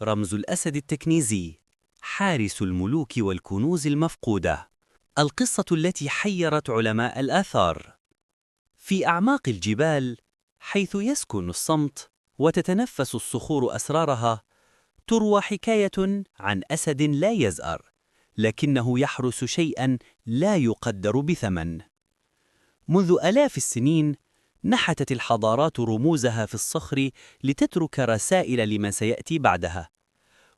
رمز الأسد التكنيزي، حارس الملوك والكنوز المفقودة. القصة التي حيرت علماء الآثار. في أعماق الجبال، حيث يسكن الصمت وتتنفس الصخور أسرارها، تروى حكاية عن أسد لا يزأر، لكنه يحرس شيئاً لا يقدر بثمن. منذ آلاف السنين، نحتت الحضارات رموزها في الصخر لتترك رسائل لما سيأتي بعدها،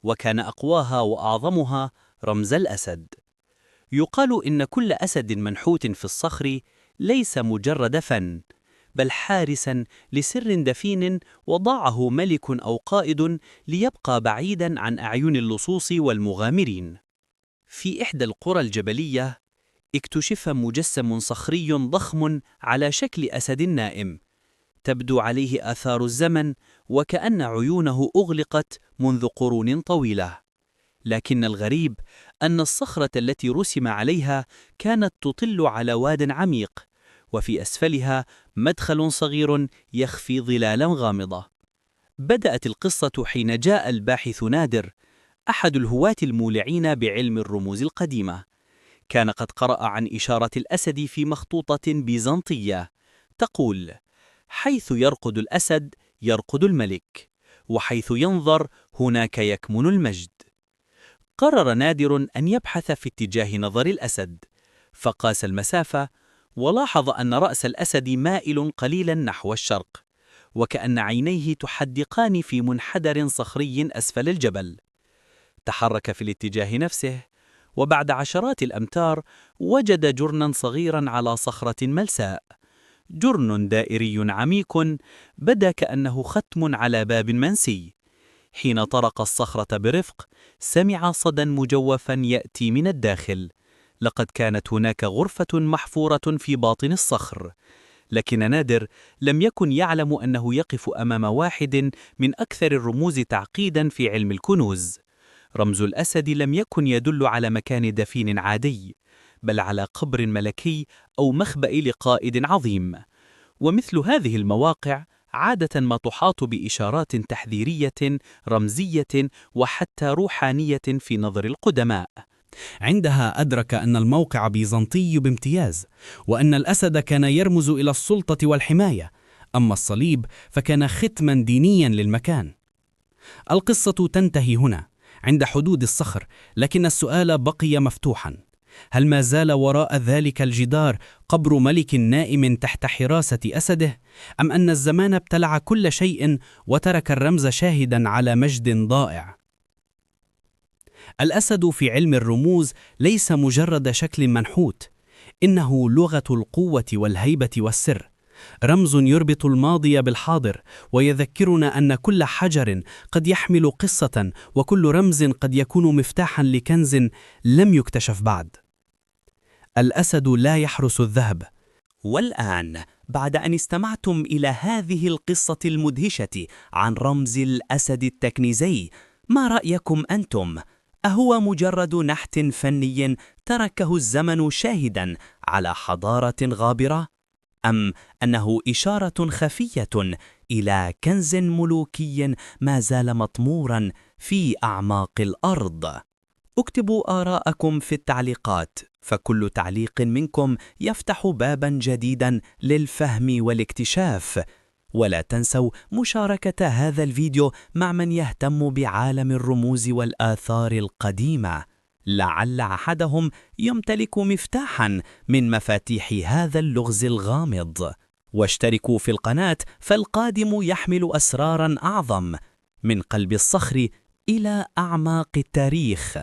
وكان أقواها وأعظمها رمز الأسد. يقال إن كل أسد منحوت في الصخر ليس مجرد فن، بل حارساً لسر دفين وضعه ملك أو قائد ليبقى بعيداً عن أعين اللصوص والمغامرين. في إحدى القرى الجبلية، اكتشف مجسم صخري ضخم على شكل أسد نائم، تبدو عليه آثار الزمن وكأن عيونه أغلقت منذ قرون طويلة. لكن الغريب أن الصخرة التي رسم عليها كانت تطل على واد عميق، وفي أسفلها مدخل صغير يخفي ظلالا غامضة. بدأت القصة حين جاء الباحث نادر، أحد الهواة المولعين بعلم الرموز القديمة. كان قد قرأ عن إشارة الأسد في مخطوطة بيزنطية تقول: حيث يرقد الأسد يرقد الملك، وحيث ينظر هناك يكمن المجد. قرر نادر أن يبحث في اتجاه نظر الأسد، فقاس المسافة ولاحظ أن رأس الأسد مائل قليلا نحو الشرق، وكأن عينيه تحدقان في منحدر صخري أسفل الجبل. تحرك في الاتجاه نفسه، وبعد عشرات الأمتار وجد جرنا صغيرا على صخرة ملساء. جرن دائري عميق بدا كأنه ختم على باب منسي. حين طرق الصخرة برفق، سمع صدى مجوفا يأتي من الداخل. لقد كانت هناك غرفة محفورة في باطن الصخر، لكن نادر لم يكن يعلم أنه يقف أمام واحد من أكثر الرموز تعقيدا في علم الكنوز. رمز الأسد لم يكن يدل على مكان دفين عادي، بل على قبر ملكي أو مخبأ لقائد عظيم. ومثل هذه المواقع عادة ما تحاط بإشارات تحذيرية، رمزية، وحتى روحانية في نظر القدماء. عندها أدرك أن الموقع بيزنطي بامتياز، وأن الأسد كان يرمز إلى السلطة والحماية، أما الصليب فكان ختما دينيا للمكان. القصة تنتهي هنا عند حدود الصخر، لكن السؤال بقي مفتوحا: هل ما زال وراء ذلك الجدار قبر ملك نائم تحت حراسة أسده، أم أن الزمان ابتلع كل شيء وترك الرمز شاهدا على مجد ضائع؟ الأسد في علم الرموز ليس مجرد شكل منحوت، إنه لغة القوة والهيبة والسر، رمز يربط الماضي بالحاضر، ويذكرنا أن كل حجر قد يحمل قصة، وكل رمز قد يكون مفتاحا لكنز لم يكتشف بعد. الأسد لا يحرس الذهب. والآن، بعد أن استمعتم إلى هذه القصة المدهشة عن رمز الأسد التكنيزي، ما رأيكم أنتم؟ أهو مجرد نحت فني تركه الزمن شاهدا على حضارة غابرة؟ أم أنه إشارة خفية إلى كنز ملوكي ما زال مطمورا في أعماق الأرض؟ اكتبوا آراءكم في التعليقات، فكل تعليق منكم يفتح بابا جديدا للفهم والاكتشاف. ولا تنسوا مشاركة هذا الفيديو مع من يهتم بعالم الرموز والآثار القديمة، لعل أحدهم يمتلك مفتاحا من مفاتيح هذا اللغز الغامض. واشتركوا في القناة، فالقادم يحمل أسرارا أعظم، من قلب الصخر إلى أعماق التاريخ.